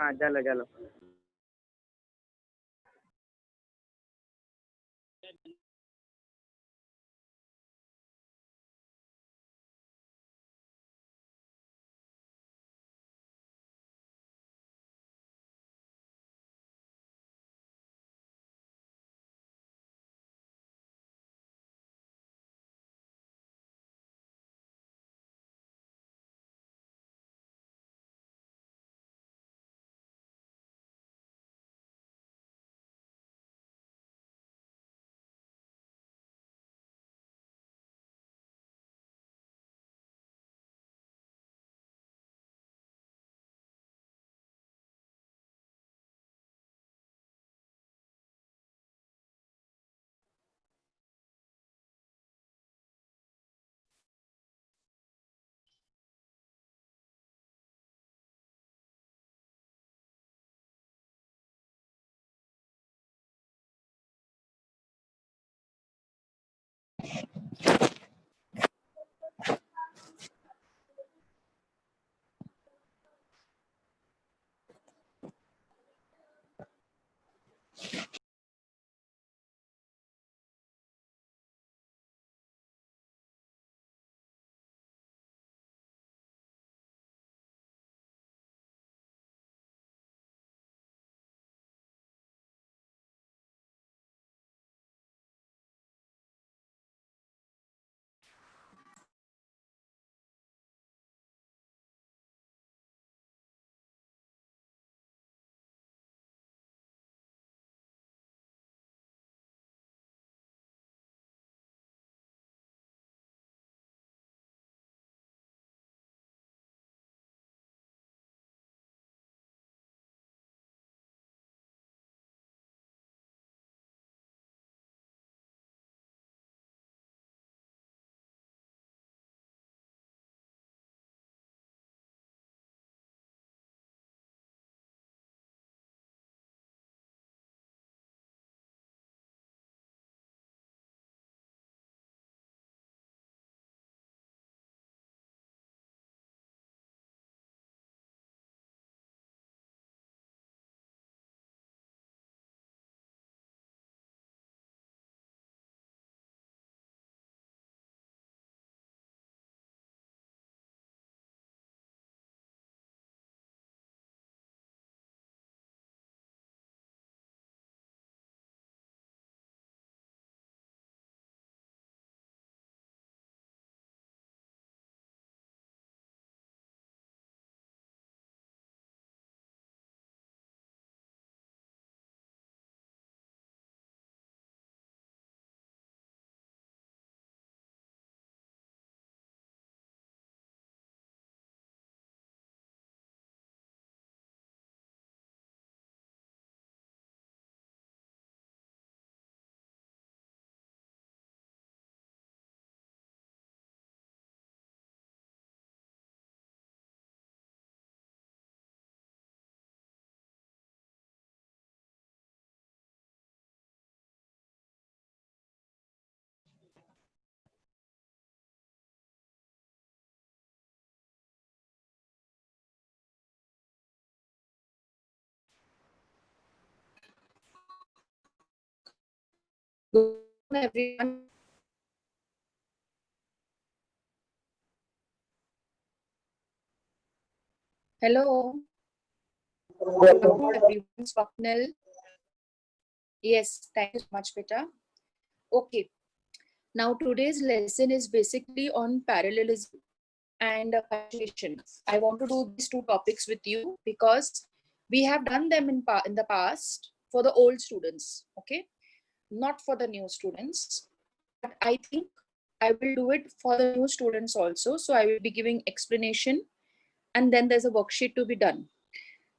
हाँ चलो चलो। Good afternoon, everyone. Hello. Good afternoon, everyone. Swapnil. Yes, thank you so much, Beta. Okay. Now, today's lesson is basically on parallelism and punctuation. I want to do these two topics with you because we have done them in the past for the old students, okay? Not for the new students. But I think I will do it for the new students also. So I will be giving explanation and then there's a worksheet to be done.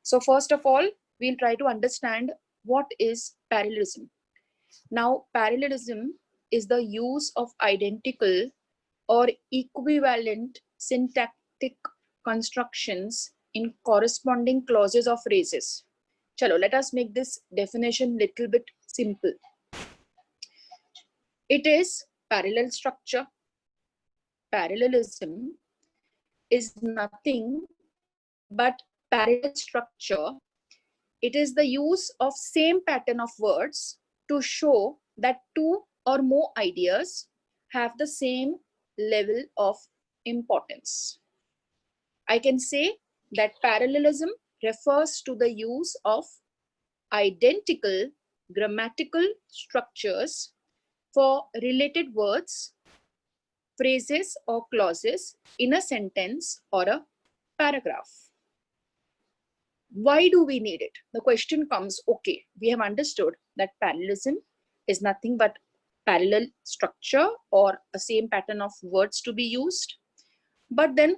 So first of all, we'll try to understand what is parallelism. Now, parallelism is the use of identical or equivalent syntactic constructions in corresponding clauses of phrases. Chalo, let us make this definition little bit simple. It is parallel structure. Parallelism is nothing but parallel structure It is the use of same pattern of words to show that two or more ideas have the same level of importance. I can say that parallelism refers to the use of identical grammatical structures for related words, phrases, or clauses in a sentence or a paragraph. Why do we need it? The question comes, okay, we have understood that parallelism is nothing but parallel structure or a same pattern of words to be used. But then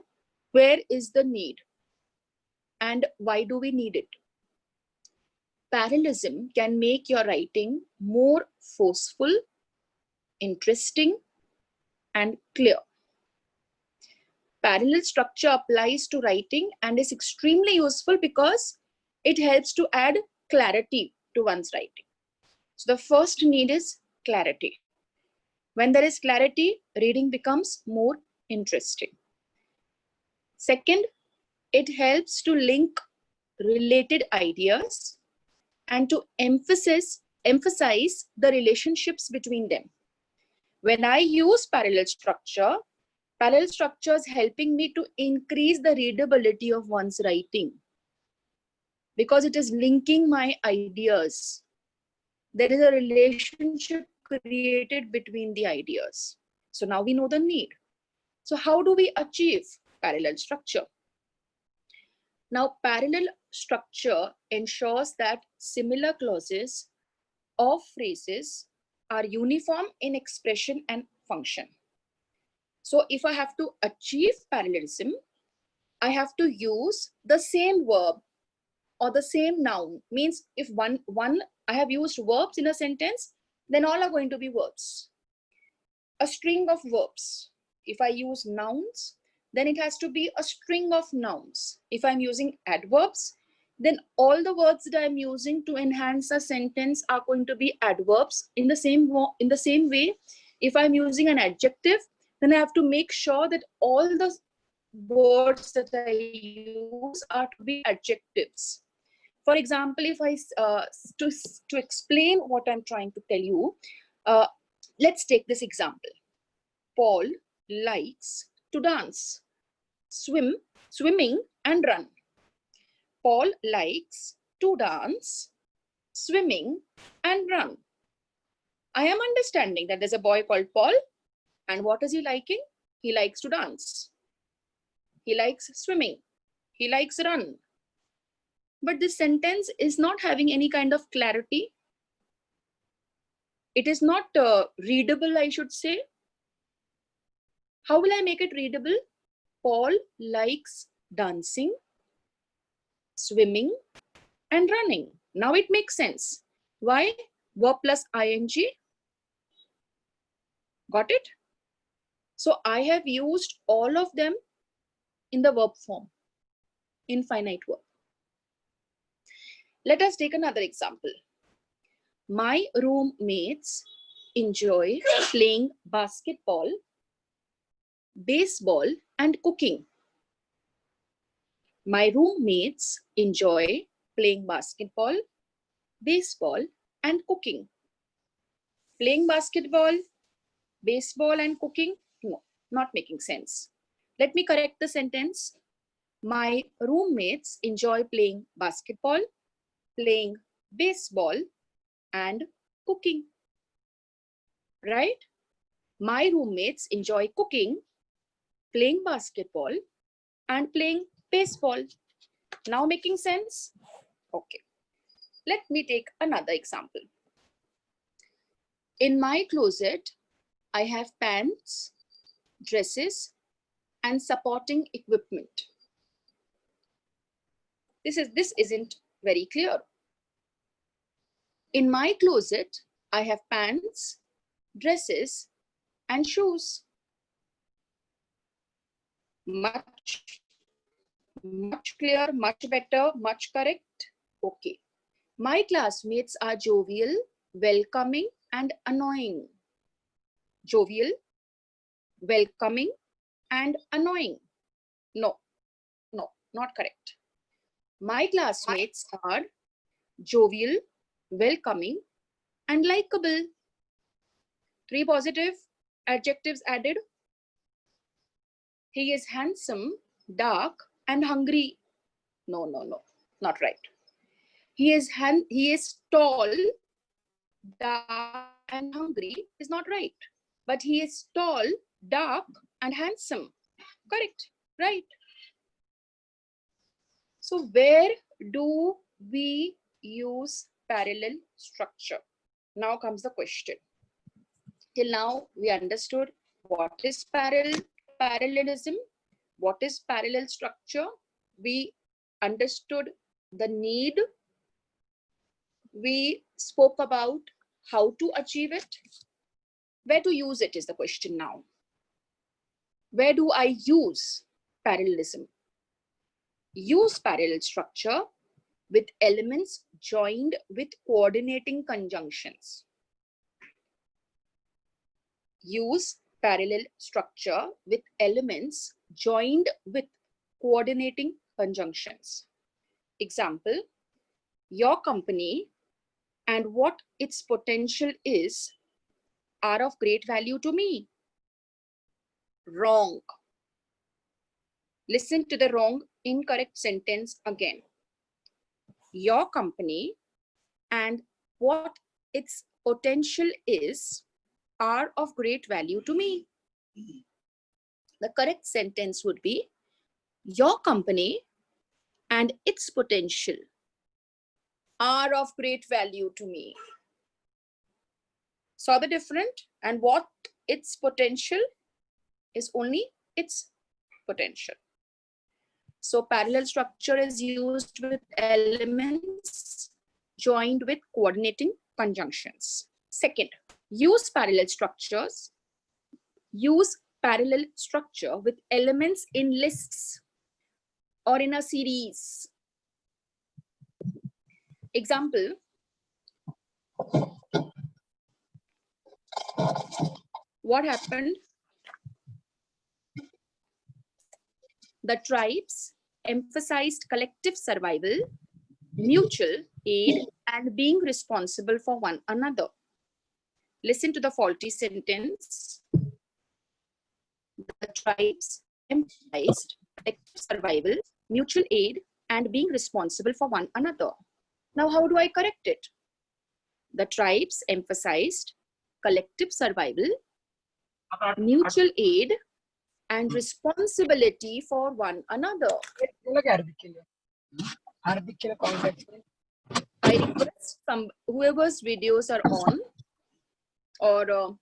where is the need? And why do we need it? Parallelism can make your writing more forceful, interesting, and clear. Parallel structure applies to writing and is extremely useful because it helps to add clarity to one's writing. So the first need is clarity. When there is clarity, reading becomes more interesting. Second, it helps to link related ideas and to emphasize the relationships between them. When I use parallel structure is helping me to increase the readability of one's writing because it is linking my ideas. There is a relationship created between the ideas. So now we know the need. So how do we achieve parallel structure? Now, parallel structure ensures that similar clauses or phrases are uniform in expression and function. So if I have to achieve parallelism, I have to use the same verb or the same noun. Means if one I have used verbs in a sentence, then all are going to be verbs. A string of verbs. If I use nouns, then it has to be a string of nouns. If I'm using adverbs, then all the words that I'm using to enhance a sentence are going to be adverbs. In the same way, if I'm using an adjective, then I have to make sure that all the words that I use are to be adjectives. For example, if I to explain what I'm trying to tell you, let's take this example. Paul likes to dance, swimming, and run. Paul likes to dance, swimming, and run. I am understanding that there's a boy called Paul, and what is he liking? He likes to dance. He likes swimming. He likes run. But this sentence is not having any kind of clarity. It is not readable, I should say. How will I make it readable? Paul likes dancing, swimming, and running. Now it makes sense. Why? Verb plus ing. Got it? So I have used all of them in the verb form, infinite verb. Let us take another example. My roommates enjoy playing basketball, baseball, and cooking. My roommates enjoy playing basketball, baseball, and cooking. Playing basketball, baseball, and cooking? No, not making sense. Let me correct the sentence. My roommates enjoy playing basketball, playing baseball, and cooking. Right? My roommates enjoy cooking, playing basketball, and playing baseball. Now making sense? Okay. Let me take another example. In my closet, I have pants, dresses, and supporting equipment. This isn't very clear. In my closet, I have pants, dresses, and shoes. Much clear, much better, much correct. Okay. My classmates are jovial, welcoming, and annoying. Jovial, welcoming, and annoying. No, not correct. My classmates are jovial, welcoming, and likable. 3 positive adjectives added. He is handsome, dark, and hungry. No, not right. He is tall, dark, and hungry is not right. But he is tall, dark, and handsome. Correct, right? So where do we use parallel structure? Now comes the question. Till now, we understood what is parallelism, what is parallel structure. We understood the need. We spoke about how to achieve it. Where to use it is the question now. Where do I use parallelism? Use parallel structure with elements joined with coordinating conjunctions. Use parallel structure with elements joined with coordinating conjunctions. Example, your company and what its potential is are of great value to me. Wrong. Listen to the wrong, incorrect sentence again. Your company and what its potential is are of great value to me. The correct sentence would be, your company and its potential are of great value to me. Saw the difference? And what its potential is only its potential. So parallel structure is used with elements joined with coordinating conjunctions. Second, use parallel structures. Use parallel structure with elements in lists or in a series. Example, what happened? The tribes emphasized collective survival, mutual aid, and being responsible for one another. Listen to the faulty sentence. The tribes emphasized collective survival, mutual aid, and being responsible for one another. Now, how do I correct it? The tribes emphasized collective survival, mutual aid, and responsibility for one another. I request whoever's videos are on or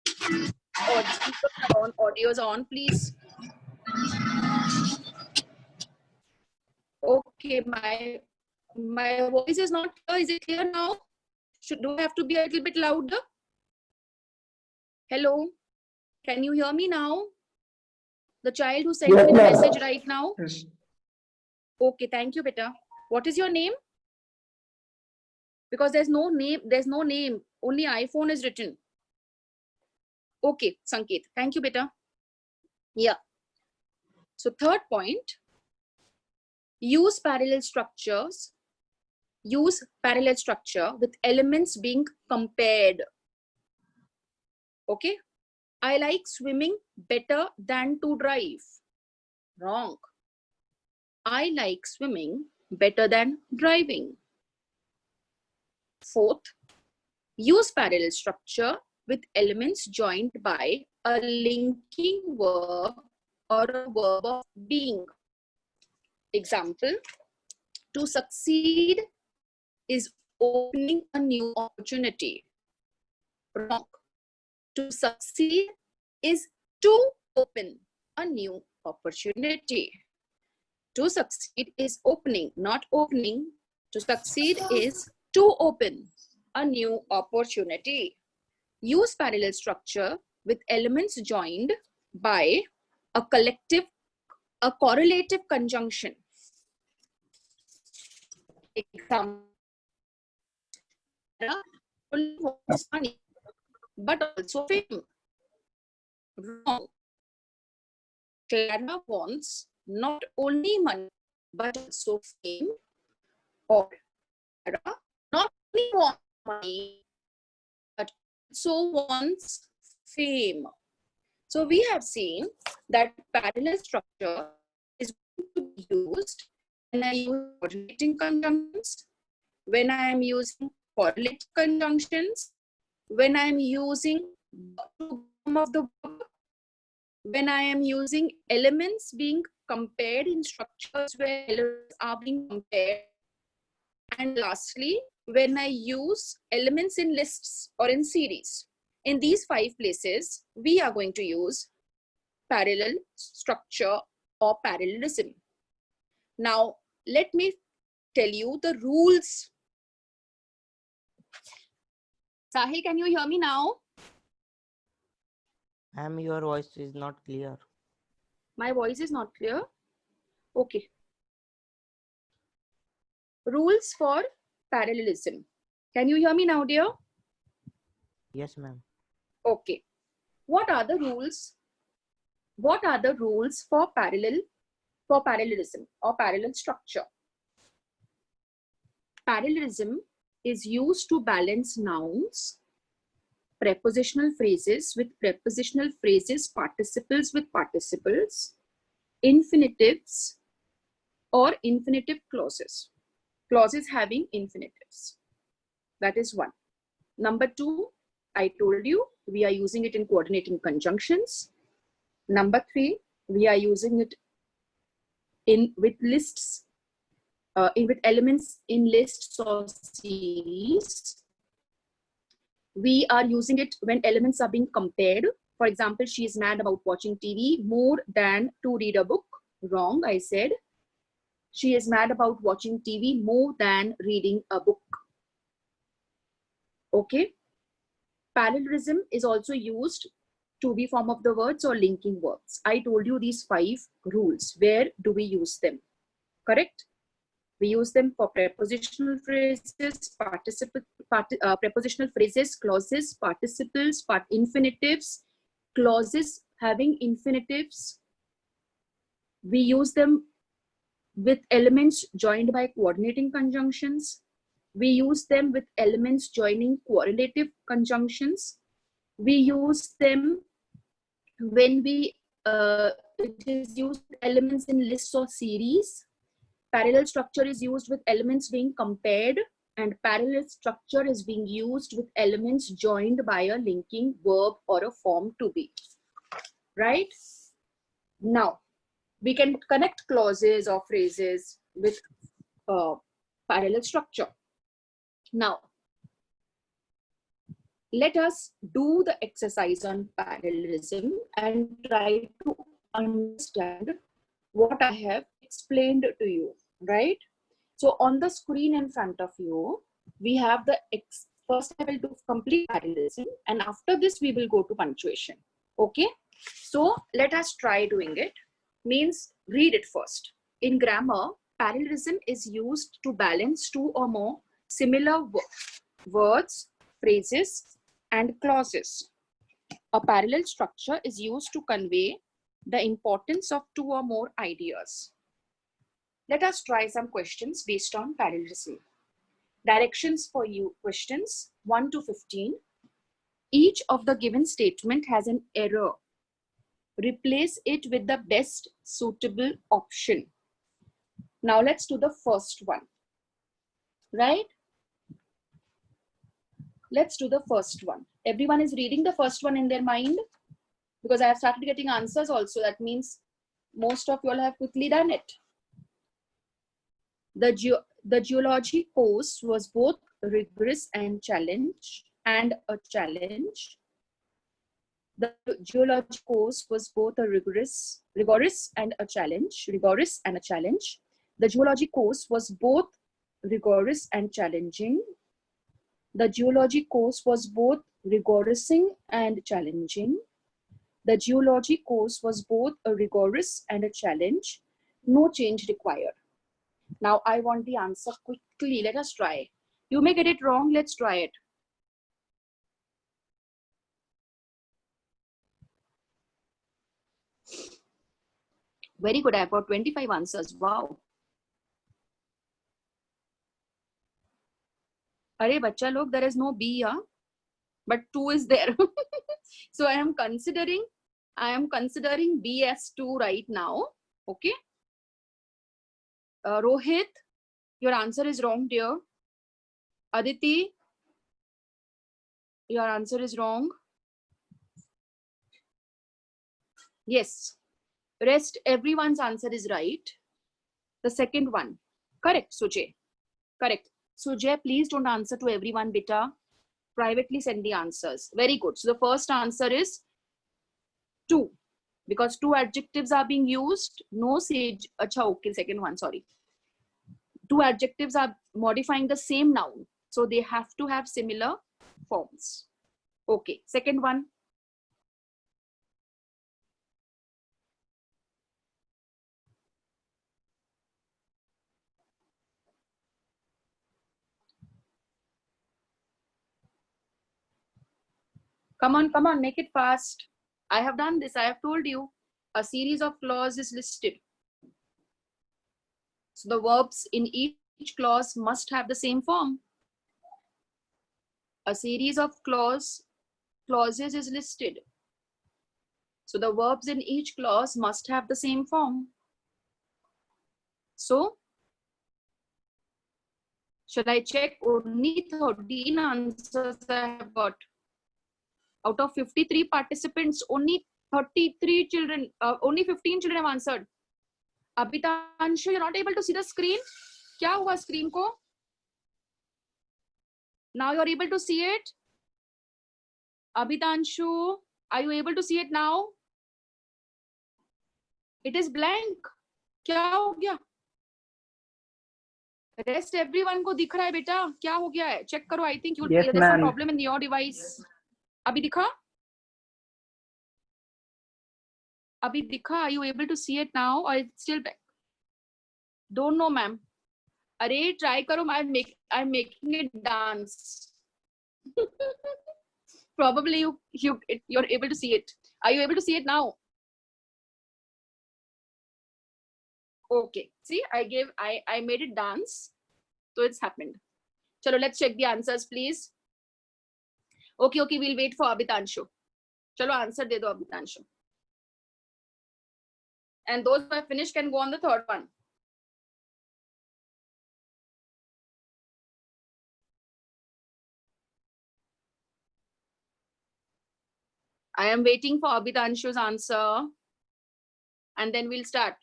speakers are on, audios on, please. Okay, my voice is not clear. Is it clear now? Do I have to be a little bit louder? Hello, can you hear me now? The child who sent me the message right now? Yes. Okay, thank you, beta. What is your name? Because there's no name, only iPhone is written. Okay, Sanket, thank you, beta. Yeah. So third point, use parallel structure with elements being compared. Okay, I like swimming better than to drive. Wrong. I like swimming better than driving. Fourth, use parallel structure with elements joined by a linking verb or a verb of being. Example, to succeed is opening a new opportunity. Wrong. To succeed is to open a new opportunity. To succeed is opening, not opening. To succeed is to open a new opportunity. Use parallel structure with elements joined by a correlative conjunction. Example, only wants money, but also fame. Wrong. Clara wants not only money, but also fame. Or Sarah not only wants money, but also wants fame. So we have seen that parallel structure is going to be used when I use coordinating conjunctions, when I am using correlative conjunctions, when I am using form of the verb, when I am using elements being compared in structures where elements are being compared, and lastly, when I use elements in lists or in series. In these 5 places, we are going to use parallel structure or parallelism. Now, let me tell you the rules. Sahil, can you hear me now? Ma'am, your voice is not clear. My voice is not clear. Okay. Rules for parallelism. Can you hear me now, dear? Yes, ma'am. Okay. What are the rules? What are the rules for parallelism or parallel structure? Parallelism is used to balance nouns, prepositional phrases with prepositional phrases, participles with participles, infinitives or infinitive clauses. Clauses having infinitives. That is one. Number 2, I told you we are using it in coordinating conjunctions. Number 3, we are using it with lists, with elements in lists or series. We are using it when elements are being compared. For example, she is mad about watching TV more than to read a book. Wrong, I said. She is mad about watching TV more than reading a book. Okay. Parallelism is also used to be form of the words or linking verbs. I told you these 5 rules. Where do we use them? Correct? We use them for prepositional phrases, prepositional phrases, clauses, participles, infinitives, clauses having infinitives. We use them with elements joined by coordinating conjunctions. We use them with elements joining correlative conjunctions. We use them when it is used with elements in lists or series. Parallel structure is used with elements being compared, and parallel structure is being used with elements joined by a linking verb or a form to be. Right? Now, we can connect clauses or phrases with parallel structure. Now, let us do the exercise on parallelism and try to understand what I have explained to you, right? So on the screen in front of you, we have the first I will do complete parallelism, and after this we will go to punctuation. Okay, so let us try doing it. Means read it first. In grammar, parallelism is used to balance 2 or more similar words, phrases, and clauses. A parallel structure is used to convey the importance of 2 or more ideas. Let us try some questions based on parallelism. Directions for you questions 1 to 15. Each of the given statement has an error. Replace it with the best suitable option. Now let's do the first one. Right? Let's do the first one. Everyone is reading the first one in their mind? Because I have started getting answers also. That means most of you all have quickly done it. The geology course was both rigorous and a challenge. The geology course was both a rigorous and a challenge. The geology course was both rigorous and challenging. The geology course was both rigorous and challenging. The geology course was both a rigorous and a challenge. No change required. Now I want the answer quickly. Let us try. You may get it wrong. Let's try it. Very good. I've got 25 answers. Wow. अरे बच्चा लोग, there is no B, yeah? But 2 is there. So I am considering B as 2 right now. Okay. Rohit, your answer is wrong, dear. Aditi, your answer is wrong. Yes. Rest, everyone's answer is right. The second one. Correct, Sujay. Correct. Sujay, please don't answer to everyone, beta. Privately send the answers. Very good. So the first answer is 2. Because 2 adjectives are being used. No sage. Acha, okay, second one, sorry. 2 adjectives are modifying the same noun. So they have to have similar forms. Okay, second one. Come on, make it fast. I have done this. I have told you. A series of clauses is listed. So the verbs in each clause must have the same form. A series of clauses is listed. So the verbs in each clause must have the same form. So, should I check? Only 13 answers I have got. Out of 53 participants, only 33 children, only 15 children have answered. Abhitanshu, you're not able to see the screen? Kya hua screen ko? Now you're able to see it? Abhitanshu, are you able to see it now? It is blank. क्या हो गया? Rest everyone को दिख रहा है बेटा? क्या हो गया है? Check करो. I think Yes, there's some ma'am. problem in your device. अभी दिखा? अभी दिखा? Are you able to see it now or it's still blank? Don't know, ma'am. अरे try करो. I'm making it dance. Probably you're able to see it. Are you able to see it now? Okay. See, I made it dance, so it's happened. Chalo, let's check the answers, please. Okay, we'll wait for Abhitanshu. Chalo, answer de do Abhitanshu. And those who have finished can go on the third one. I am waiting for Abhitanshu's answer, and then we'll start.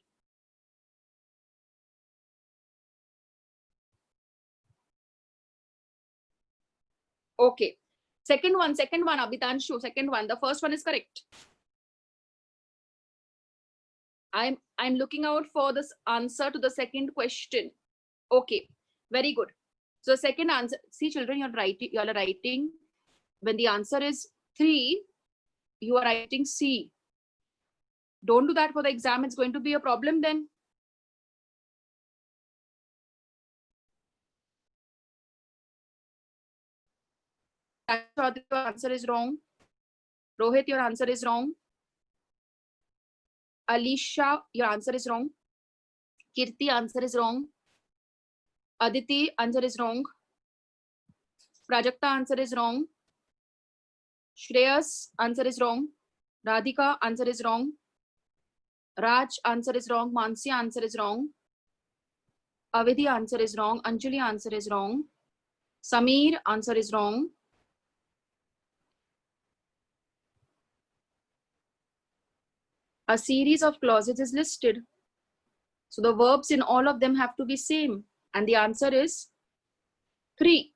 Okay. Second one, Abhitanshu, second one. The first one is correct. I'm looking out for this answer to the second question. Okay, very good. So second answer, see children, you are writing. When the answer is 3, you are writing C. Don't do that for the exam. It's going to be a problem then. Your answer is wrong. Rohit, your answer is wrong. Alisha, your answer is wrong. Kirti, answer is wrong. Aditi, answer is wrong. Prajakta, answer is wrong. Shreyas, answer is wrong. Radhika, answer is wrong. Raj, answer is wrong. Mansi, answer is wrong. Avidhi, answer is wrong. Anjali, answer is wrong. Sameer, answer is wrong. A series of clauses is listed. So the verbs in all of them have to be same. And the answer is 3.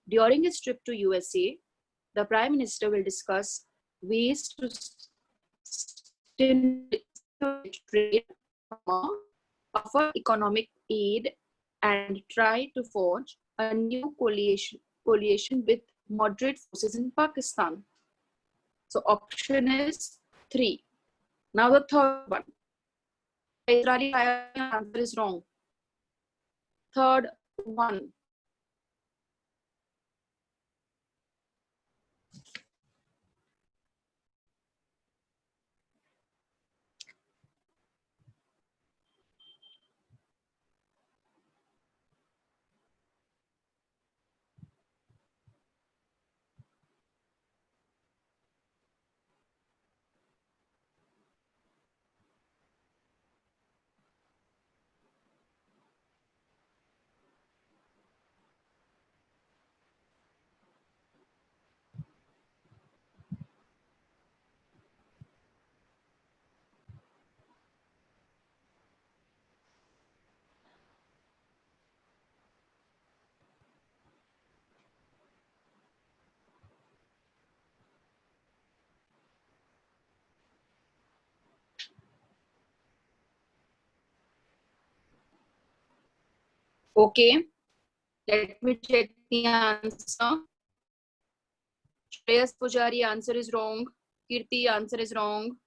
During his trip to USA, the Prime Minister will discuss ways to stimulate trade, offer economic aid, and try to forge a new coalition with moderate forces in Pakistan. So option is 3. Now the third one. Israeli answer is wrong. Third one. Okay, let me check the answer. Shreyas Pujari, answer is wrong. Kirti, answer is wrong.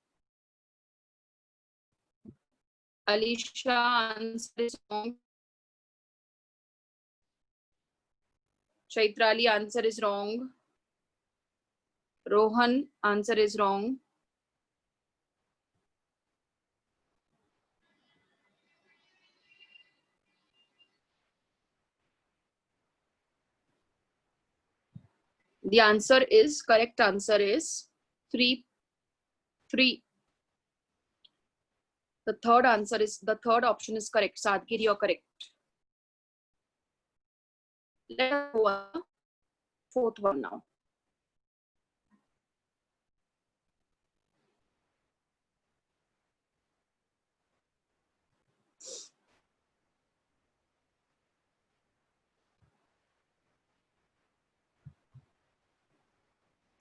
Alisha, answer is wrong. Chaitrali, answer is wrong. Rohan, answer is wrong. The answer is, correct answer is 3. The third option is correct. Sadgiri, you're correct. Let's go on the fourth one now.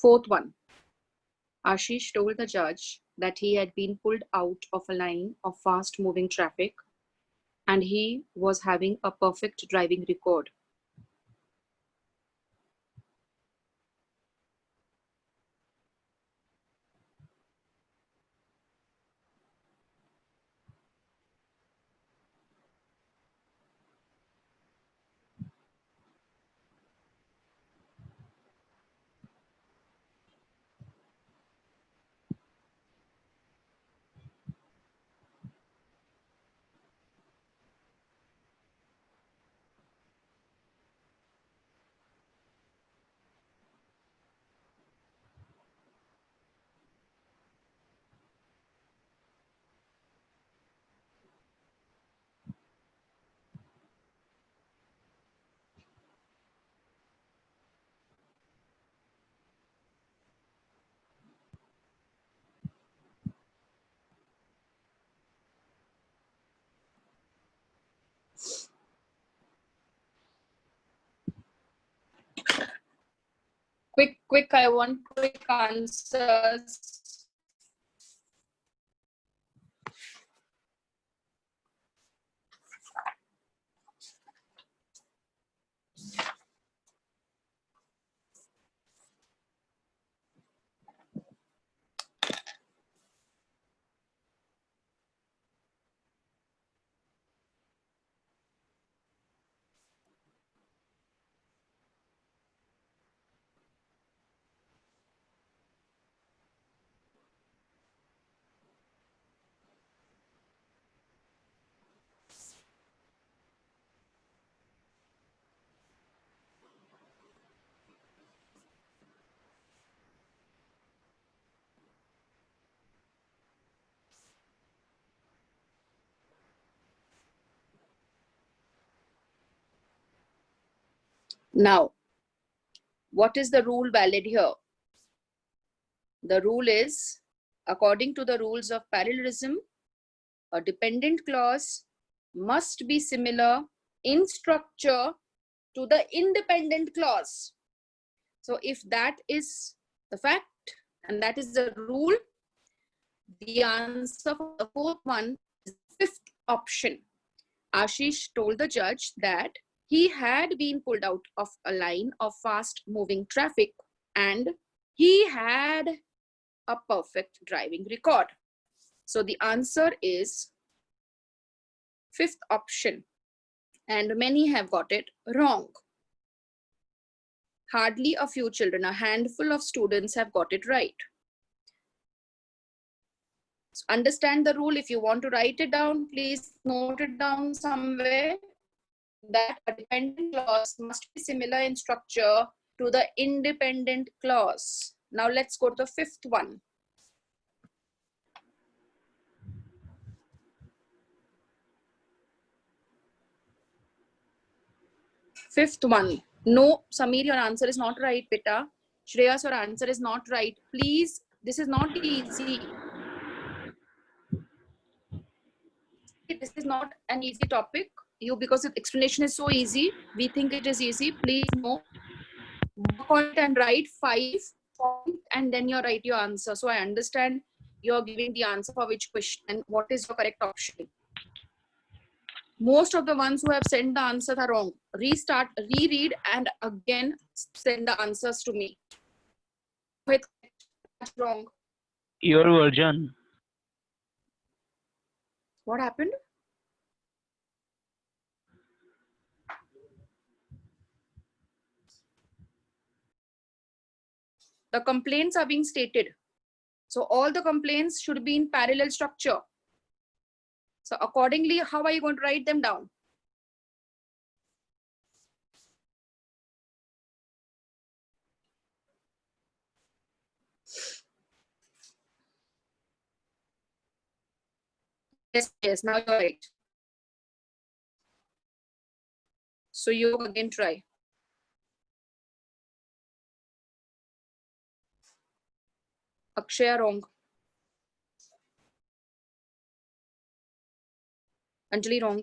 Fourth one. Ashish told the judge that he had been pulled out of a line of fast moving traffic and he was having a perfect driving record. Quick, I want quick answers. Now, what is the rule valid here? The rule is, according to the rules of parallelism, a dependent clause must be similar in structure to the independent clause. So if that is the fact and that is the rule, the answer for the fourth one is the fifth option. Ashish told the judge that he had been pulled out of a line of fast moving traffic and he had a perfect driving record. So the answer is fifth option, and many have got it wrong. Hardly a few children, a handful of students have got it right. So understand the rule. If you want to write it down, please note it down somewhere, that a dependent clause must be similar in structure to the independent clause. Now let's go to the fifth one. Fifth one. No, Sameer, your answer is not right, beta. Shreyas, your answer is not right. Please, this is not easy. This is not an easy topic. Because the explanation is so easy, we think it is easy. Please no. Work on it and write 5 points and then you write your answer. So I understand you're giving the answer for which question and what is your correct option. Most of the ones who have sent the answers are wrong. Restart, reread, and again send the answers to me. Wait, that's wrong. Your version. What happened? The complaints are being stated. So all the complaints should be in parallel structure. So accordingly, how are you going to write them down? Yes, now you're right. So you again try. Akshaya wrong. Anjali wrong.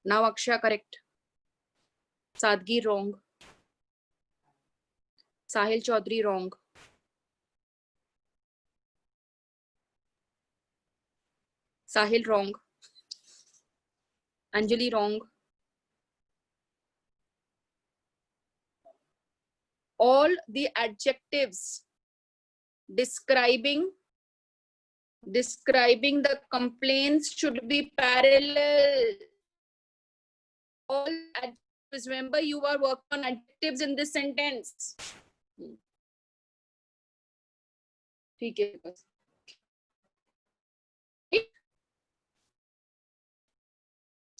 Now Akshaya correct. Sadgi wrong. Sahil Chaudhary wrong. Sahil wrong. Anjali wrong. All the adjectives describing the complaints should be parallel. All adjectives, remember you are working on adjectives in this sentence. ठीक है.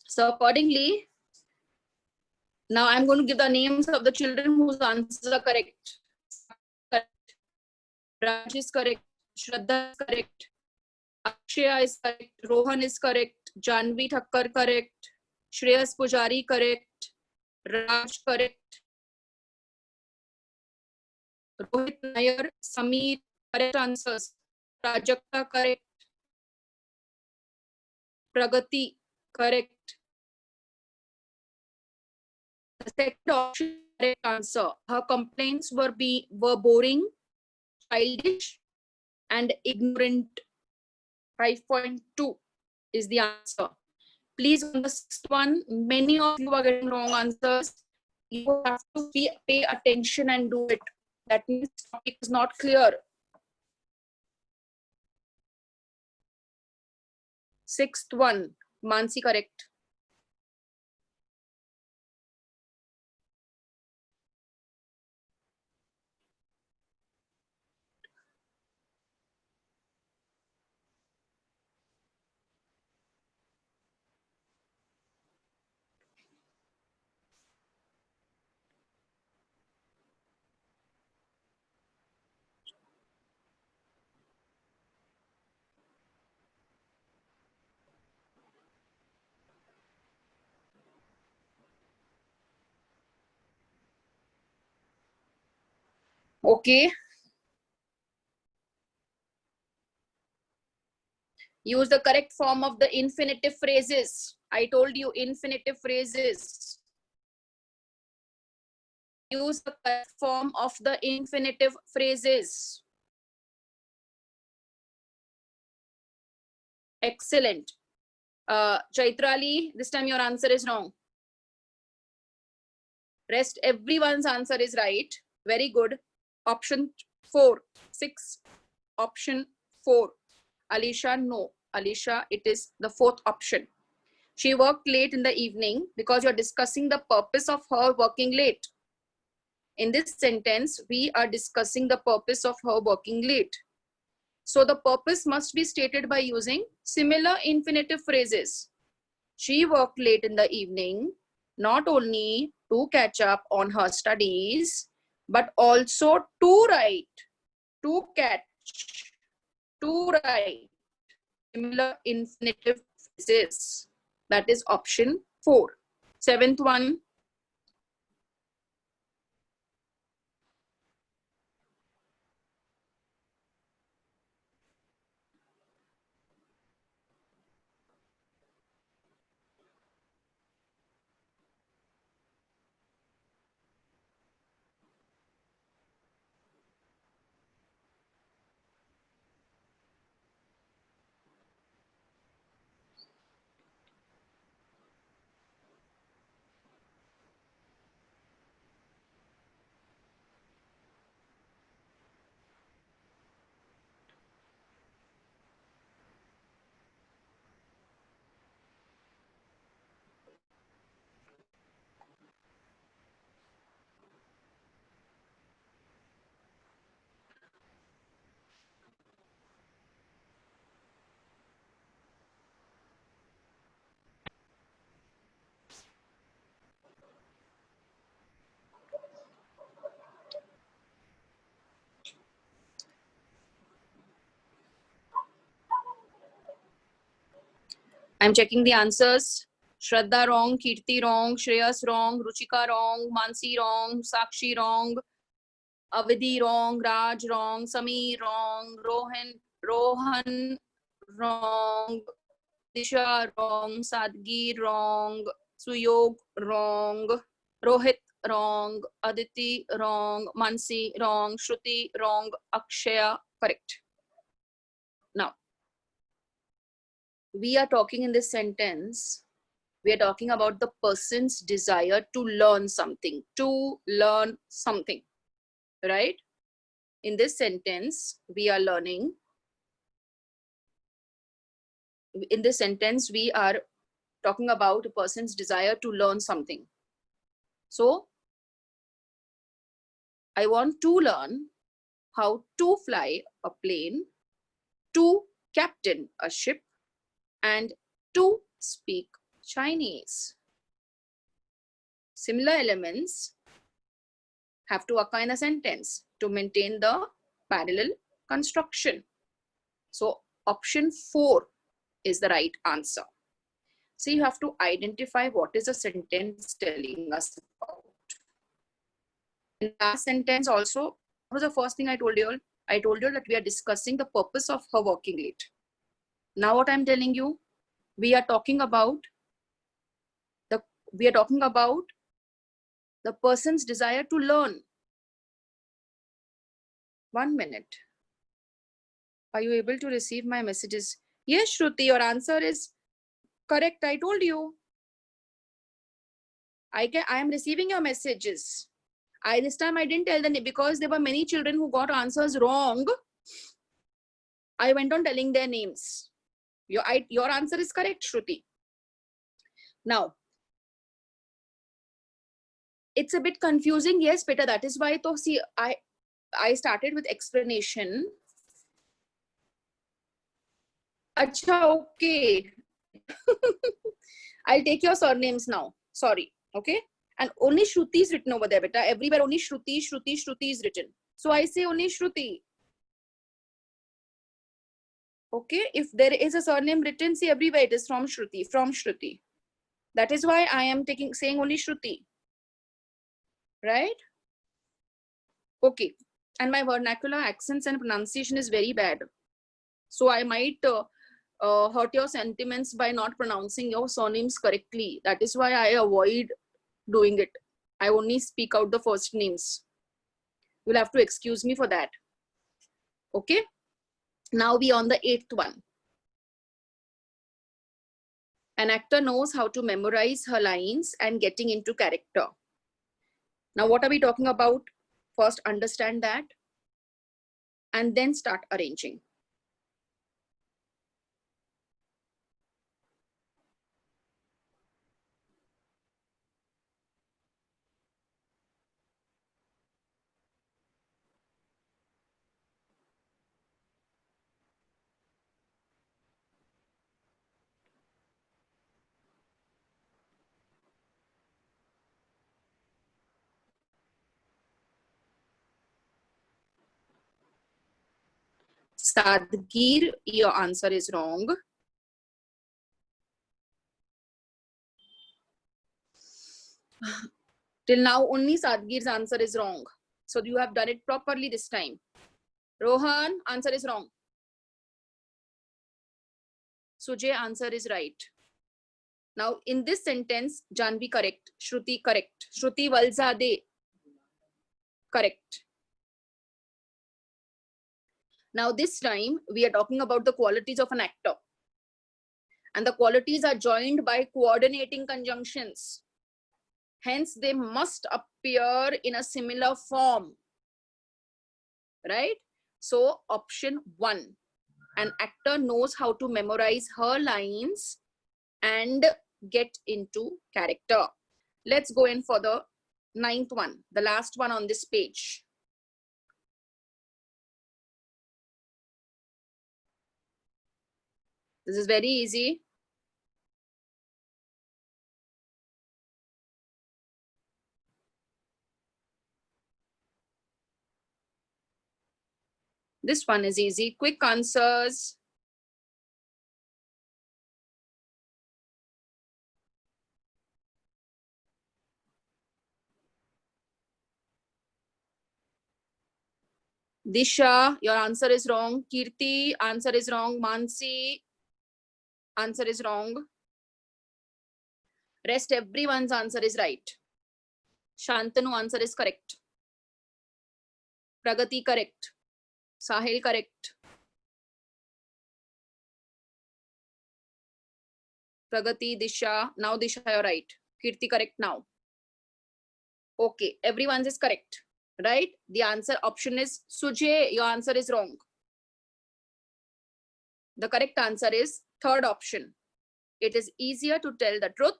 So accordingly, now I'm going to give the names of the children whose answers are correct. Raj is correct. Shraddha is correct. Akshaya is correct. Rohan is correct. Janvi Thakkar correct. Shreyas Pujari correct. Raj correct. Rohit Nair, Sameer, correct answers. Prajakta correct. Pragati correct. The second option correct answer. Her complaints were boring, childish, and ignorant. 5.2 is the answer. Please, on the sixth one, many of you are getting wrong answers. You have to pay attention and do it. That means the topic is not clear. Sixth one, Mansi correct. Okay. Use the correct form of the infinitive phrases. I told you infinitive phrases. Use the correct form of the infinitive phrases. Excellent. Chaitrali, this time your answer is wrong. Rest everyone's answer is right. Very good. Option 4, 6. Option 4. Alisha, no. Alisha, it is the fourth option. She worked late in the evening because you're discussing the purpose of her working late. In this sentence, we are discussing the purpose of her working late. So the purpose must be stated by using similar infinitive phrases. She worked late in the evening, not only to catch up on her studies, but also to write, to catch, to write similar infinitive phrases. That is option 4. Seventh one. I'm checking the answers. Shraddha wrong, Kirti wrong, Shreyas wrong, Ruchika wrong, Mansi wrong, Sakshi wrong, Avidhi wrong, Raj wrong, Sameer wrong, Rohan wrong, Disha wrong, Sadgir wrong, Suyog wrong, Rohit wrong, Aditi wrong, Mansi wrong, Shruti wrong, Akshaya correct. Now, we are talking in this sentence, we are talking about the person's desire to learn something, right? In this sentence, we are learning. In this sentence, we are talking about a person's desire to learn something. So, I want to learn how to fly a plane, to captain a ship, and to speak Chinese. Similar elements have to occur in a sentence to maintain the parallel construction. So option 4 is the right answer. So you have to identify what is the sentence telling us about. In the last sentence also, what was the first thing I told you all? I told you that we are discussing the purpose of her working late. Now what I'm telling you, we are talking about the person's desire to learn. 1 minute. Are you able to receive my messages? Yes, Shruti, your answer is correct. I told you. I am receiving your messages. This time I didn't tell them because there were many children who got answers wrong. I went on telling their names. Your answer is correct, Shruti. Now, it's a bit confusing. Yes, beta, that is why to see I started with explanation. Acha, okay. I'll take your surnames now. Sorry. Okay. And only Shruti is written over there, beta. Everywhere only Shruti is written. So I say only Shruti. Okay. If there is a surname written, see everywhere it is from Shruti. That is why I am saying only Shruti. Right? Okay. And my vernacular accents and pronunciation is very bad. So I might hurt your sentiments by not pronouncing your surnames correctly. That is why I avoid doing it. I only speak out the first names. You'll have to excuse me for that. Okay. Now we on the 8th one. An actor knows how to memorize her lines and getting into character. Now what are we talking about? First understand that and then start arranging. Sadgir, your answer is wrong. Till now, only Sadgir's answer is wrong. So you have done it properly this time. Rohan, answer is wrong. Sujay, answer is right. Now, in this sentence, Janvi correct, Shruti correct, Shruti Valzade correct. Now, this time, we are talking about the qualities of an actor. And the qualities are joined by coordinating conjunctions. Hence, they must appear in a similar form. Right? So, option 1. An actor knows how to memorize her lines and get into character. Let's go in for the 9th one, the last one on this page. This is very easy. This one is easy. Quick answers. Disha, your answer is wrong. Kirti, answer is wrong. Mansi, answer is wrong. Rest everyone's answer is right. Shantanu answer is correct. Pragati correct. Sahil correct. Pragati, Disha. Now Disha, you're right. Kirti correct now. Okay, everyone's is correct. Right? The answer option is Sujay. Your answer is wrong. The correct answer is third option. It is easier to tell the truth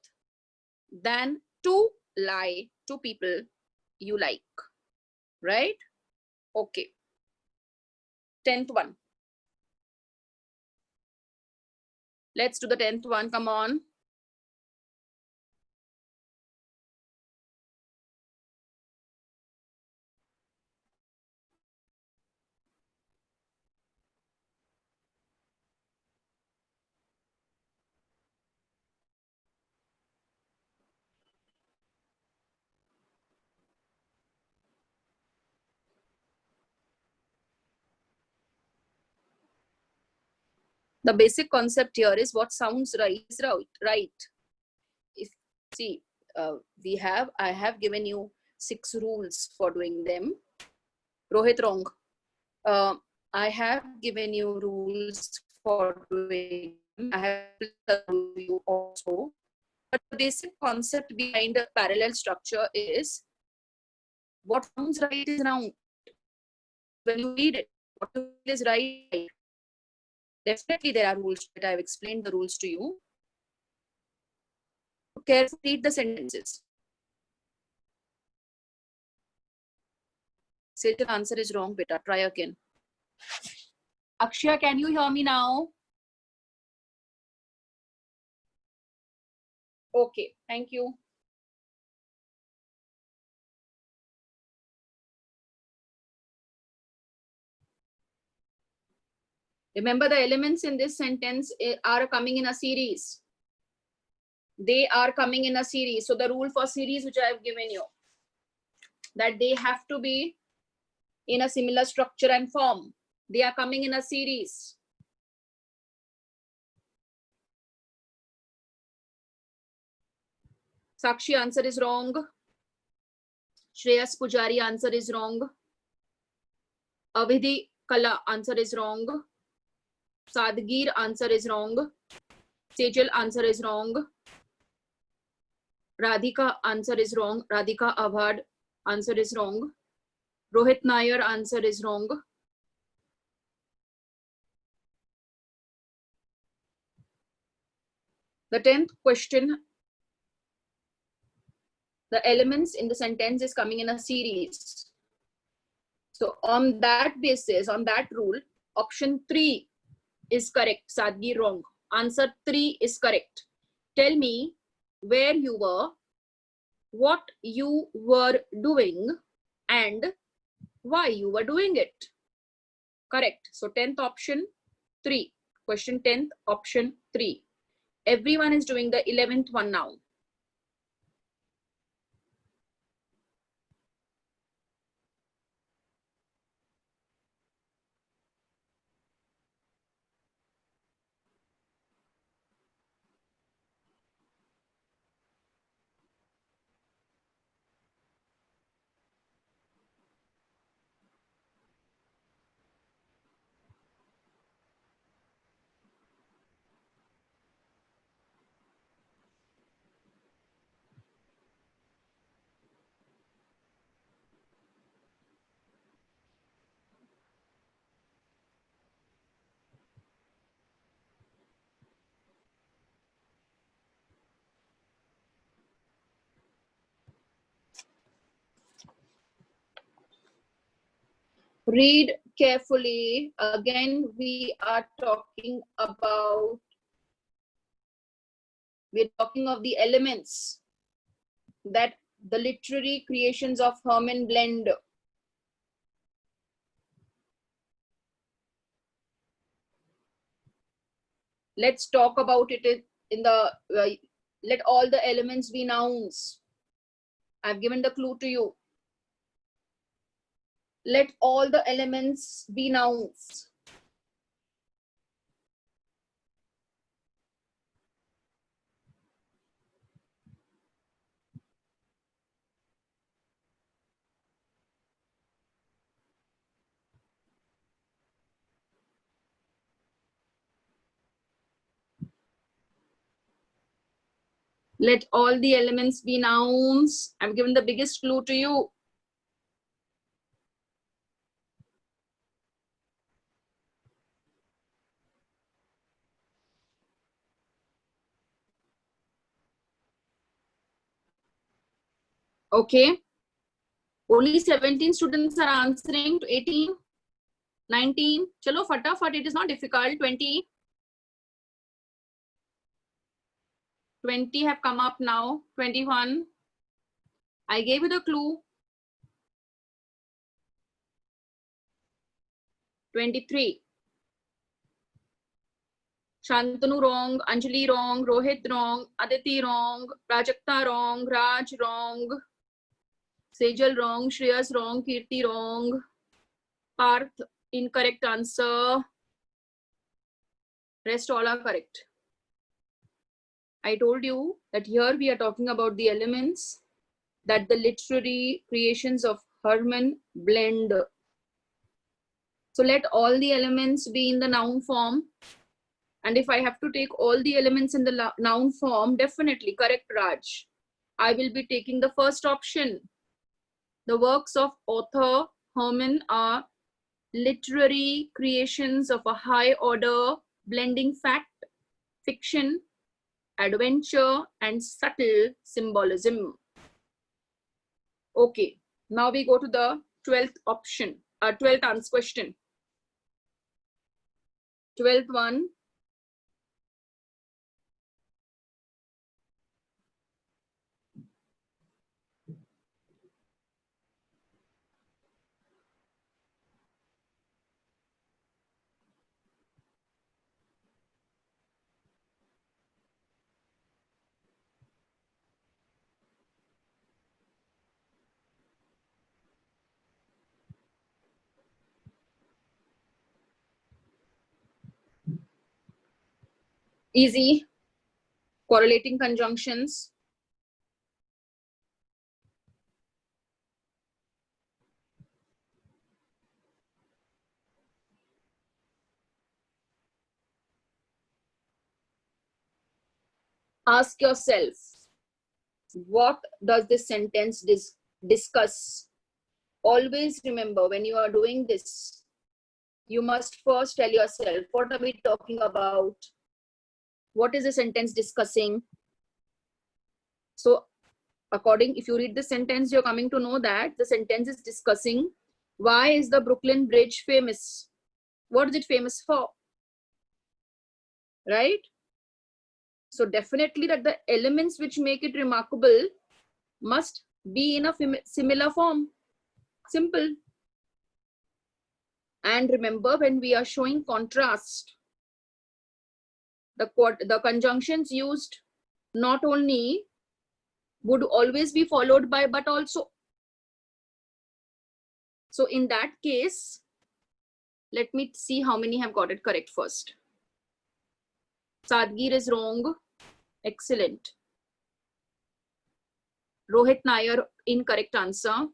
than to lie to people you like. Right? Okay. 10th one. Let's do the 10th one. Come on. The basic concept here is what sounds right is right. If see, I have given you 6 rules for doing them. Rohit, wrong. I have given you rules for doing them. I have told you also. But the basic concept behind a parallel structure is what sounds right is wrong. When you read it, what you feel is right. Definitely there are rules, but I've explained the rules to you. Carefully read the sentences. Say the answer is wrong, beta. Try again. Akshaya, can you hear me now? Okay, thank you. Remember, the elements in this sentence are coming in a series. They are coming in a series. So the rule for series which I have given you, that they have to be in a similar structure and form. They are coming in a series. Sakshi, answer is wrong. Shreyas Pujari, answer is wrong. Avidhi Kala, answer is wrong. Sadgir, answer is wrong. Sejal, answer is wrong. Radhika, answer is wrong. Radhika Abhad, answer is wrong. Rohit Nair, answer is wrong. The 10th question, the elements in the sentence is coming in a series. So on that basis, on that rule, option 3 is correct. Sadgi, wrong. Answer 3 is correct. Tell me where you were, what you were doing, and why you were doing it. Correct. So 10th option 3. Question 10th option 3. Everyone is doing the 11th one now. Read carefully. Again, we're talking of the elements that the literary creations of Herman blend. Let's talk about it in the, let all the elements be nouns. I've given the clue to you. Let all the elements be nouns. Let all the elements be nouns. I've given the biggest clue to you. Okay. Only 17 students are answering to 18, 19. Chalo, fatafat, it is not difficult. 20. 20 have come up now. 21. I gave you the clue. 23. Shantanu wrong, Anjali wrong, Rohit wrong, Aditi wrong, Prajakta wrong, Raj wrong, Sejal wrong, Shreyas wrong, Kirti wrong, Parth incorrect answer. Rest all are correct. I told you that here we are talking about the elements that the literary creations of Hermann blend. So let all the elements be in the noun form. And if I have to take all the elements in the noun form, definitely correct, Raj. I will be taking the first option. The works of author Hermann are literary creations of a high order, blending fact, fiction, adventure, and subtle symbolism. Okay, now we go to the 12th option, 12th answer question. 12th one. Easy. Correlating conjunctions. Ask yourself, what does this sentence discuss? Always remember, when you are doing this, you must first tell yourself, what are we talking about? What is the sentence discussing? So if you read the sentence, you're coming to know that the sentence is discussing, why is the Brooklyn Bridge famous? What is it famous for? Right? So definitely that the elements which make it remarkable must be in a similar form. Simple. And remember, when we are showing contrast, the conjunctions used not only would always be followed by but also. So in that case, let me see how many have got it correct first. Sadgir is wrong. Excellent. Rohit Nair, incorrect answer.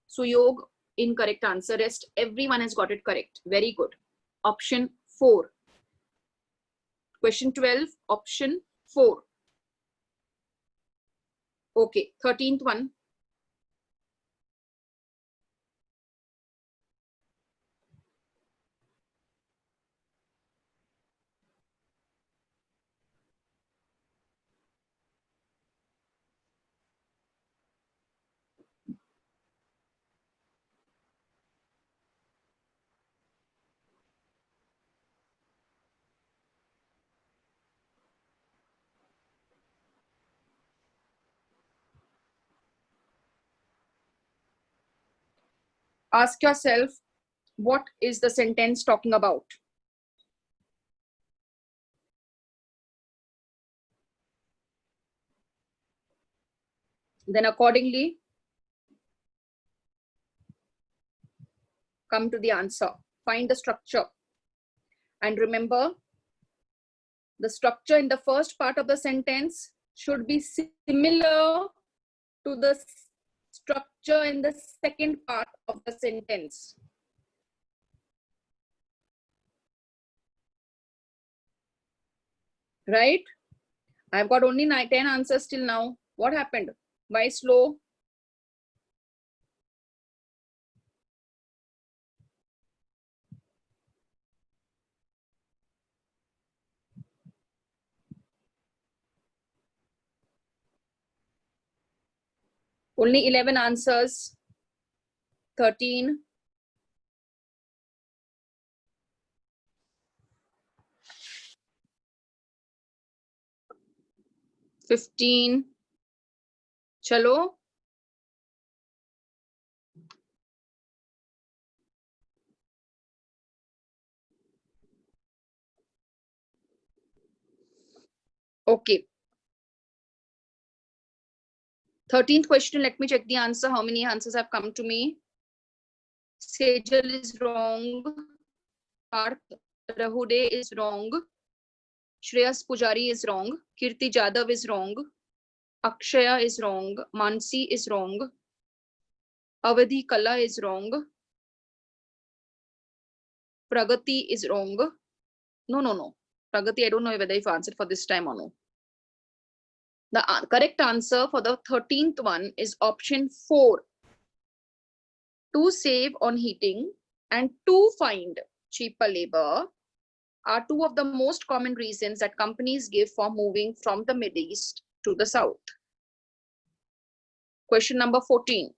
Suyog, incorrect answer. Rest, everyone has got it correct. Very good. Option 4. Question 12, option 4. Okay, 13th one. Ask yourself, what is the sentence talking about? Then accordingly, come to the answer. Find the structure. And remember, the structure in the first part of the sentence should be similar to the structure in the second part of the sentence. Right? I've got only 10 answers till now. What happened? Why slow? Only 11 answers. 13. 15. Chalo. Okay. 13th question, let me check the answer. How many answers have come to me? Sejal is wrong. Parth Rahude is wrong. Shreyas Pujari is wrong. Kirti Jadhav is wrong. Akshaya is wrong. Mansi is wrong. Avadhi Kala is wrong. Pragati is wrong. No. Pragati, I don't know whether you've answered for this time or no. The correct answer for the 13th one is option 4. To save on heating and to find cheaper labor are two of the most common reasons that companies give for moving from the Middle East to the South. Question number 14.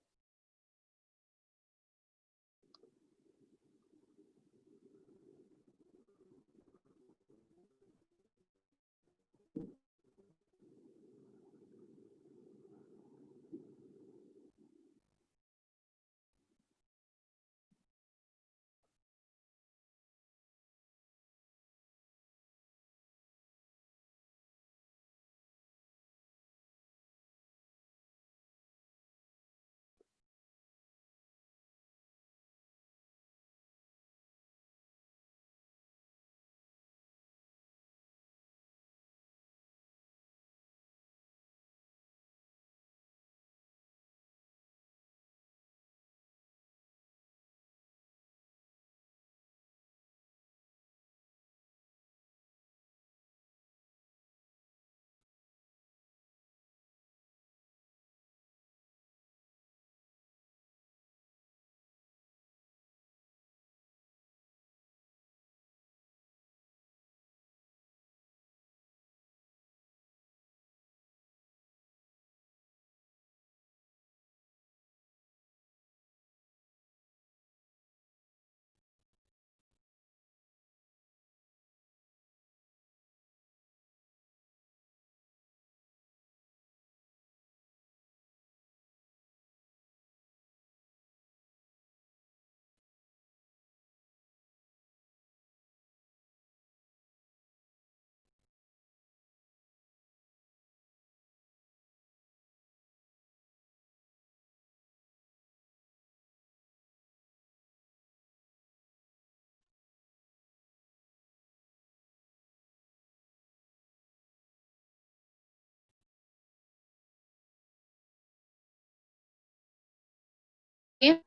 Okay.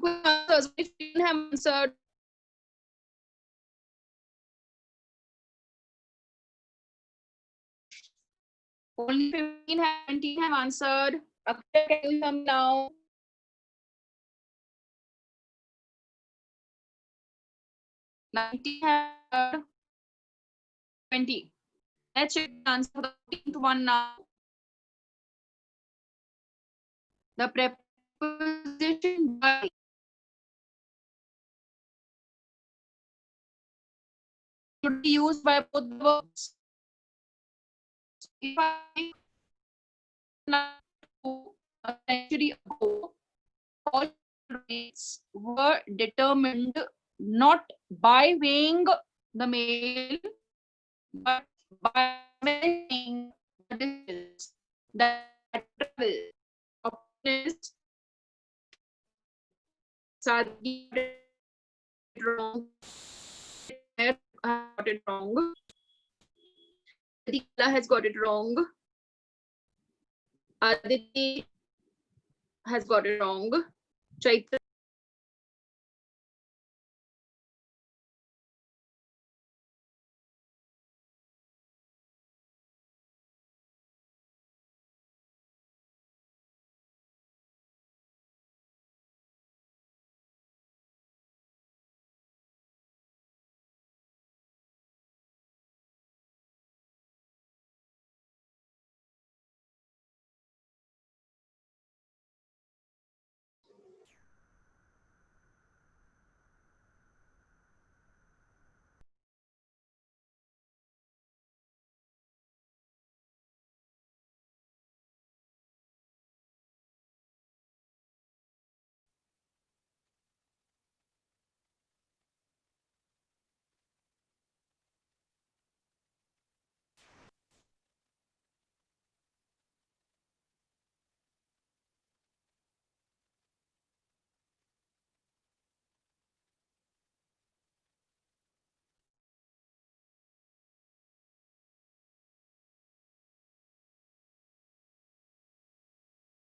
Answers. If you have answered, only 15 have, 17 have answered. Akshay, can you hear me now? Have 20. Let's check the answer for the 14th one now. The preposition by should be used by both the verbs. If I a century ago, all rates were determined not by weighing the male, but by measuring the distance that travel Sadhgi got it wrong. I got it wrong. Aditya has got it wrong. Aditi has got it wrong. Chaitra.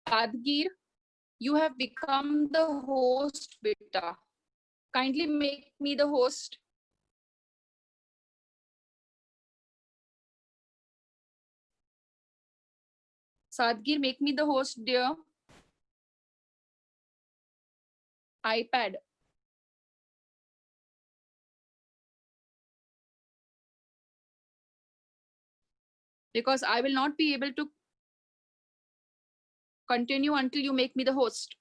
Sadhgir, you have become the host, beta. Kindly make me the host. Sadhgir, make me the host, dear. iPad. Because I will not be able to continue until you make me the host.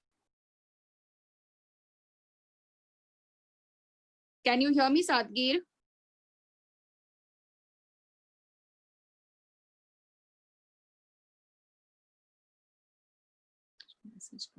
Can you hear me, Sadhgir? Message.